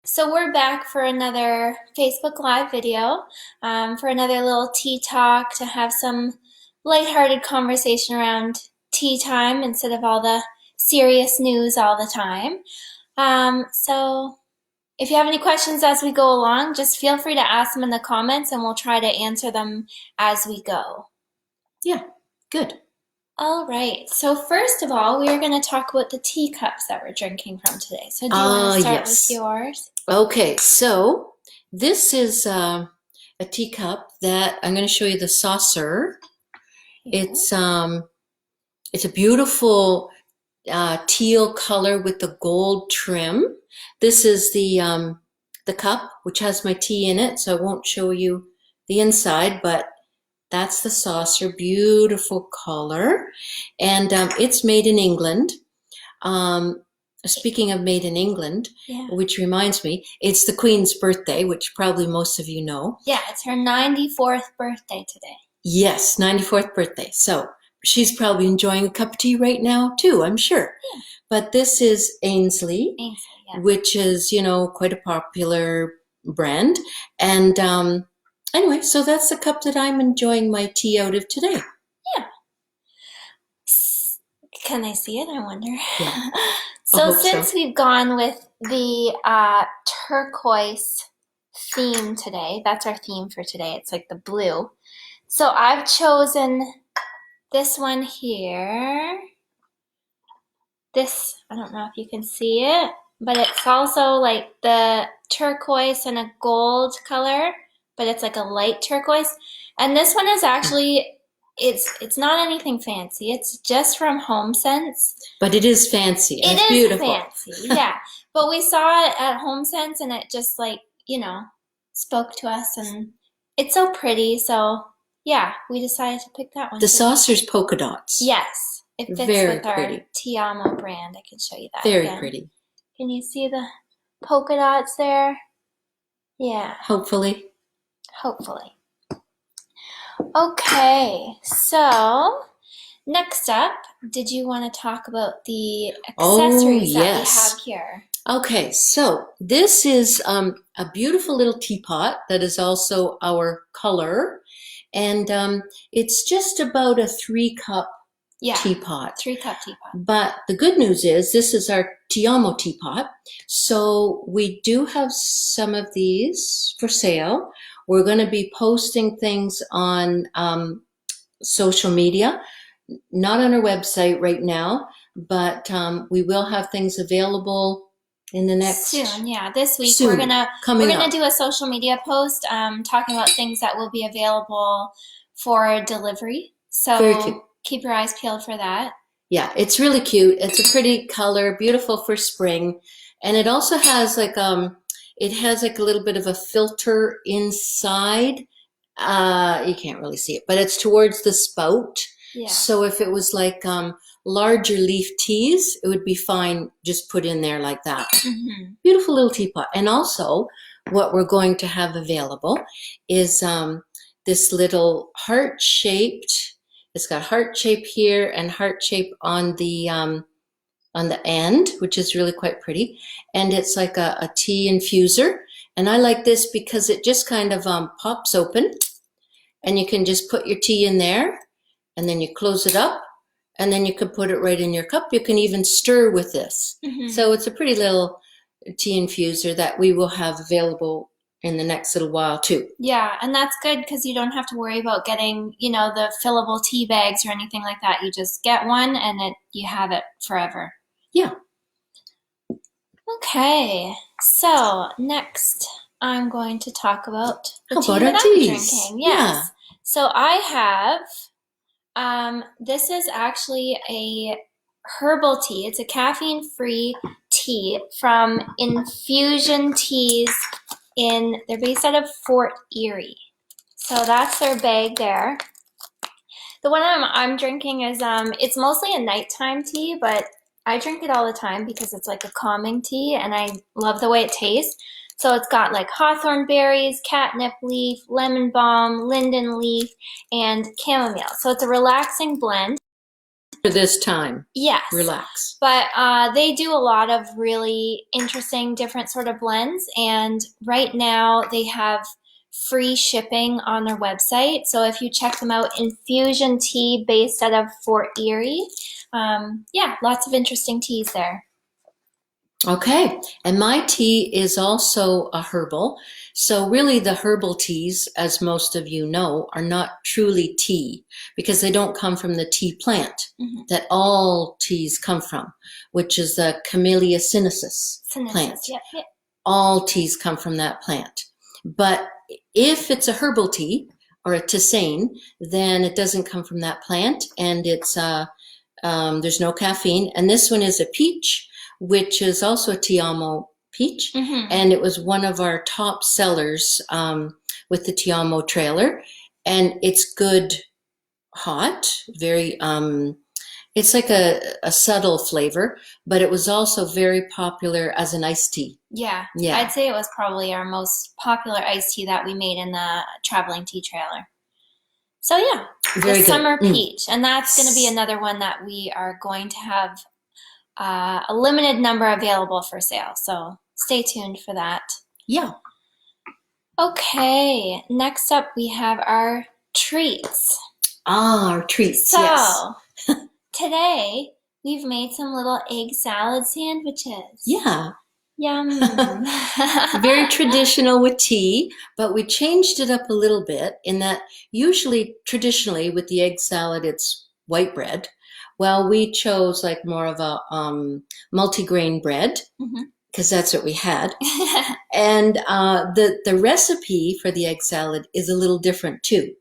So we're back for another Facebook Live video, for another little tea talk to have some lighthearted conversation around tea time instead of all the serious news all the time. So if you have any questions as we go along, just feel free to ask them in the comments and we'll try to answer them as we go. Yeah, good. All right, so first of all, we are going to talk about the teacups that we're drinking from today. So do you want to start with yours? Okay, so this is a teacup that I'm going to show you the saucer. It's a beautiful teal color with the gold trim. This is the cup, which has my tea in it, so I won't show you the inside, but that's the saucer. Beautiful color, and it's made in England. Speaking of made in England, which reminds me, it's the Queen's birthday, which probably most of you know. Yeah, it's her 94th birthday today. Yes, 94th birthday. So she's probably enjoying a cup of tea right now too, I'm sure. Yeah. But this is Ainsley, yeah. which is, quite a popular brand. And anyway, so that's the cup that I'm enjoying my tea out of today. Yeah. Can I see it? I wonder. Yeah. So since we've gone with the turquoise theme today, that's our theme for today. It's like the blue. So I've chosen this one here. This, I don't know if you can see it, but it's also like the turquoise and a gold color, but it's like a light turquoise. And this one is actually, it's not anything fancy. It's just from HomeSense. But it is fancy. It is beautiful. Fancy, yeah. But we saw it at HomeSense and it just like, spoke to us and it's so pretty. So yeah, we decided to pick that one. The saucer's polka dots. Yes. It fits with our Tiamo brand. I can show you that. Very pretty. Can you see the polka dots there? Yeah. Hopefully. Hopefully. Okay, so next up, did you want to talk about the accessories that we have here? Okay, so this is a beautiful little teapot that is also our color. And it's just about a 3-cup teapot. 3-cup teapot. But the good news is this is our Tiamo teapot. So we do have some of these for sale. We're going to be posting things on social media, not on our website right now, but we will have things available in the next soon. Yeah, this week we're gonna do a social media post talking about things that will be available for delivery. So keep your eyes peeled for that. Yeah, it's really cute. It's a pretty color, beautiful for spring, and it also has like a little bit of a filter inside. You can't really see it, but it's towards the spout. Yeah. So if it was like larger leaf teas, it would be fine just put in there like that. Mm-hmm. Beautiful little teapot. And also what we're going to have available is this little heart-shaped, it's got heart shape here and heart shape on the end, which is really quite pretty. And it's like a tea infuser. And I like this because it just kind of pops open and you can just put your tea in there and then you close it up and then you can put it right in your cup. You can even stir with this. Mm-hmm. So it's a pretty little tea infuser that we will have available in the next little while too. Yeah, and that's good because you don't have to worry about getting, the fillable tea bags or anything like that. You just get one and you have it forever. Yeah. Okay, so next I'm going to talk about the tea that I'm drinking. Yes. Yeah. So I have, this is actually a herbal tea. It's a caffeine-free tea from Infusion Teas they're based out of Fort Erie. So that's their bag there. The one I'm drinking is, it's mostly a nighttime tea, but I drink it all the time because it's like a calming tea and I love the way it tastes. So it's got like hawthorn berries, catnip leaf, lemon balm, linden leaf, and chamomile. So it's a relaxing blend. For this time. Yes. Relax. But they do a lot of really interesting different sort of blends, and right now they have free shipping on their website. So if you check them out, Infusion Tea based out of Fort Erie. Yeah, lots of interesting teas there. Okay, and my tea is also a herbal. So really the herbal teas, as most of you know, are not truly tea because they don't come from the tea plant that all teas come from, which is the Camellia sinensis plant. Yep, yep. All teas come from that plant. But if it's a herbal tea or a tisane, then it doesn't come from that plant, and it's there's no caffeine. And this one is a peach, which is also a Tiamo peach, and it was one of our top sellers with the Tiamo trailer. And it's good hot, very it's like a subtle flavor, but it was also very popular as an iced tea. Yeah, I'd say it was probably our most popular iced tea that we made in the traveling tea trailer. So yeah, very the good. summer peach, and that's going to be another one that we are going to have a limited number available for sale. So stay tuned for that. Yeah. Okay, next up we have our treats. Our treats, so, yes. Today we've made some little egg salad sandwiches. Yeah. Yum. Very traditional with tea, but we changed it up a little bit in that traditionally with the egg salad, it's white bread. Well, we chose like more of a multigrain bread because that's what we had. And the recipe for the egg salad is a little different too.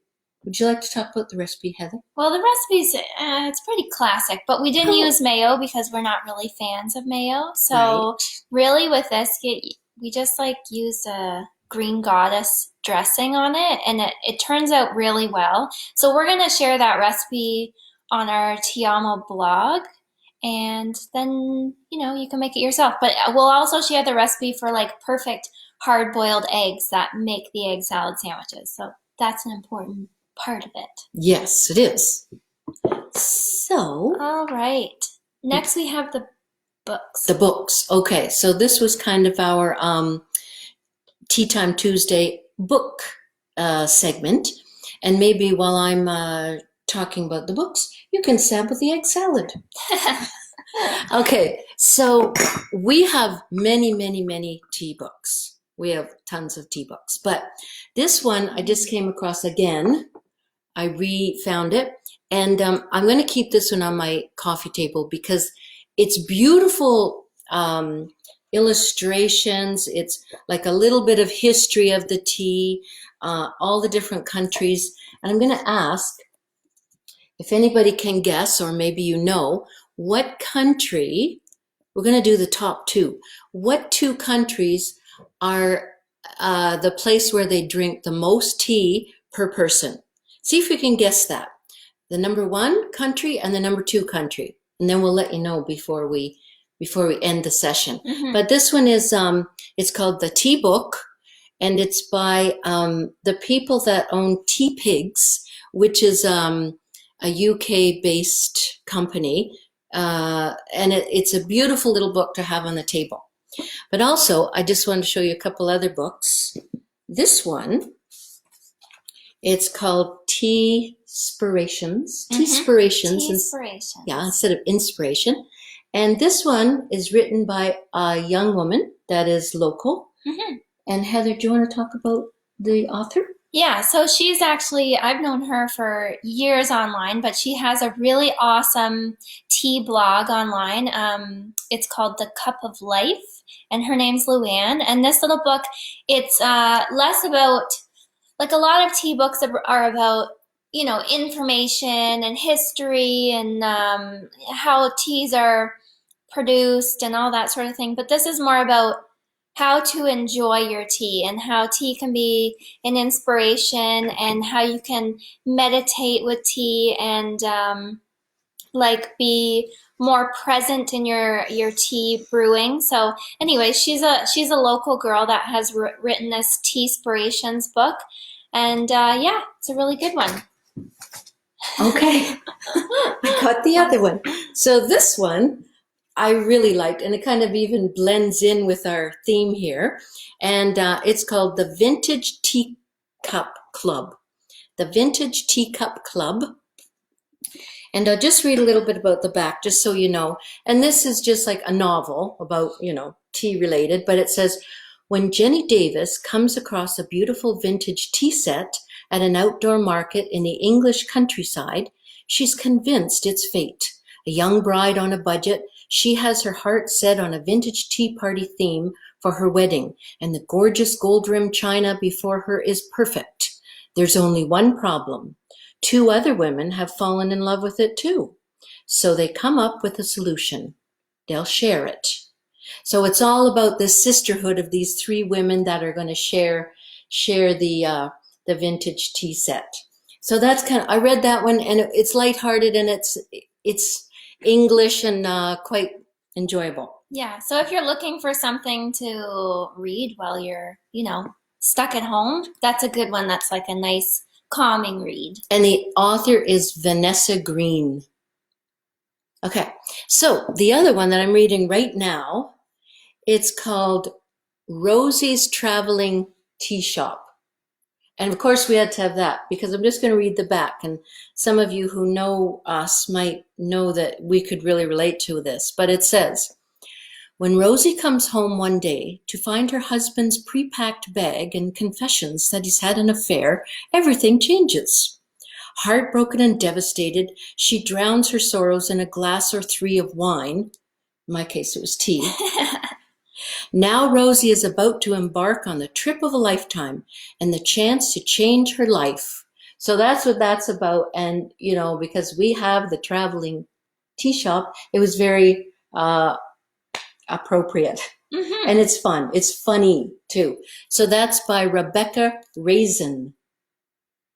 Would you like to talk about the recipe, Heather? Well, the recipe's it's pretty classic, but we didn't use mayo because we're not really fans of mayo. So really with this, we just like used a green goddess dressing on it, and it turns out really well. So we're going to share that recipe on our Tiamo blog, and then, you can make it yourself. But we'll also share the recipe for like perfect hard-boiled eggs that make the egg salad sandwiches. So that's an important part of it. Yes, it is. So. All right. Next we have the books. The books. Okay, so this was kind of our Tea Time Tuesday book segment. And maybe while I'm talking about the books, you can sample the egg salad. Okay, so we have many, many, many tea books. We have tons of tea books. But this one I just came across again. I re-found it. And I'm going to keep this one on my coffee table because it's beautiful illustrations. It's like a little bit of history of the tea, all the different countries. And I'm going to ask if anybody can guess, or maybe you know, what country, we're going to do the top two. What two countries are the place where they drink the most tea per person? See if you can guess that. The number one country and the number two country. And then we'll let you know before we end the session. But this one is, it's called The Tea Book, and it's by the people that own Tea Pigs, which is a UK-based company. And it's a beautiful little book to have on the table. But also, I just wanted to show you a couple other books. This one, it's called Tea-spirations. Tea-spirations. Tea-spirations. Yeah, instead of inspiration. And this one is written by a young woman that is local. And Heather, do you want to talk about the author? Yeah, so she's actually, I've known her for years online, but she has a really awesome tea blog online. It's called The Cup of Life, and her name's Luann. And this little book, it's less about, like a lot of tea books are about, information and history and how teas are produced and all that sort of thing. But this is more about how to enjoy your tea and how tea can be an inspiration and how you can meditate with tea and be more present in your tea brewing. So anyway, she's a local girl that has written this Tea-spirations book, and yeah, it's a really good one. Okay. I got the other one. So this one I really liked, and it kind of even blends in with our theme here. And it's called the Vintage Teacup Club. The Vintage Teacup Club. And I'll just read a little bit about the back, just so you know. And this is just like a novel about, tea related, but it says, when Jenny Davis comes across a beautiful vintage tea set at an outdoor market in the English countryside, she's convinced it's fate. A young bride on a budget, she has her heart set on a vintage tea party theme for her wedding, and the gorgeous gold-rimmed china before her is perfect. There's only one problem. 2 other women have fallen in love with it too. So they come up with a solution. They'll share it. So it's all about the sisterhood of these 3 women that are going to share the vintage tea set. So that's I read that one, and it's lighthearted, and it's English and quite enjoyable. Yeah, so if you're looking for something to read while you're, stuck at home, that's a good one. That's like a nice calming read. And the author is Vanessa Green. Okay, so the other one that I'm reading right now, it's called Rosie's Traveling Tea Shop. And of course we had to have that because I'm just going to read the back. And some of you who know us might know that we could really relate to this. But it says, when Rosie comes home one day to find her husband's pre-packed bag and confessions that he's had an affair, everything changes. Heartbroken and devastated, she drowns her sorrows in a glass or 3 of wine. In my case, it was tea. Now Rosie is about to embark on the trip of a lifetime and the chance to change her life. So that's what that's about. And, because we have the traveling tea shop, it was very appropriate. Mm-hmm. And it's fun. It's funny too. So that's by Rebecca Raisin.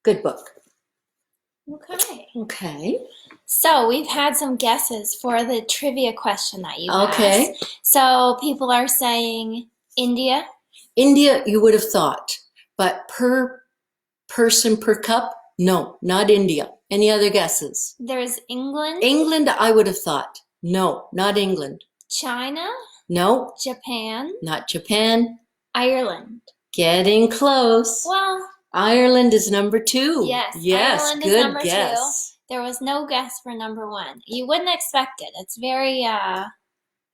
Good book. Okay. So we've had some guesses for the trivia question that you asked. So people are saying India. India, you would have thought, but per person per cup, no, not India. Any other guesses? There's England. England, I would have thought. No, not England. China. No. Japan. Not Japan. Ireland. Getting close. Well, Ireland is number 2. Yes. Ireland good is number guess. 2. There was no guess for number 1. You wouldn't expect it. It's very, I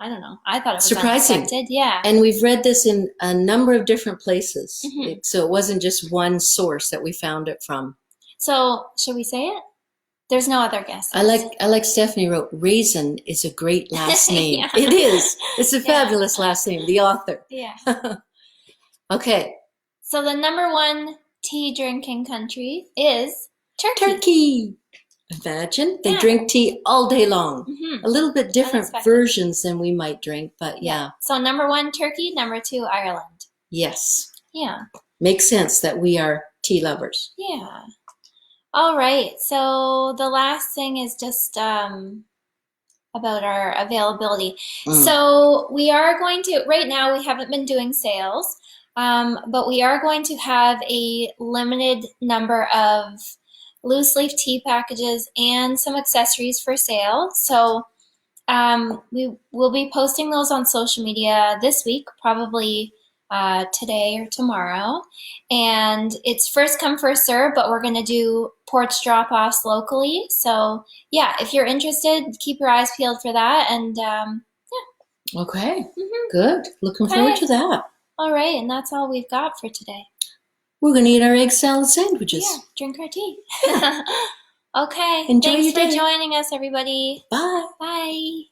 don't know. I thought it was surprising. Unexpected. Yeah. And we've read this in a number of different places. Mm-hmm. So it wasn't just one source that we found it from. So should we say it? There's no other guesses. I like Stephanie wrote, Raisin is a great last name. Yeah. It is. It's a fabulous last name, the author. Yeah. Okay. So the number 1 tea drinking country is Turkey. Turkey. Imagine. They drink tea all day long. Mm-hmm. A little bit different versions than we might drink, but yeah. So number 1, Turkey. Number 2, Ireland. Yes. Yeah. Makes sense that we are tea lovers. Yeah. All right. So the last thing is just about our availability. So we are going to, right now we haven't been doing sales, but we are going to have a limited number of loose leaf tea packages and some accessories for sale. So we will be posting those on social media this week, probably today or tomorrow. And it's first come, first serve, but we're going to do porch drop-offs locally. So yeah, if you're interested, keep your eyes peeled for that. And yeah. Okay, good. Looking forward to that. All right, and that's all we've got for today. We're going to eat our egg salad sandwiches. Yeah, drink our tea. Okay, Enjoy thanks your day. for joining us, everybody. Bye. Bye.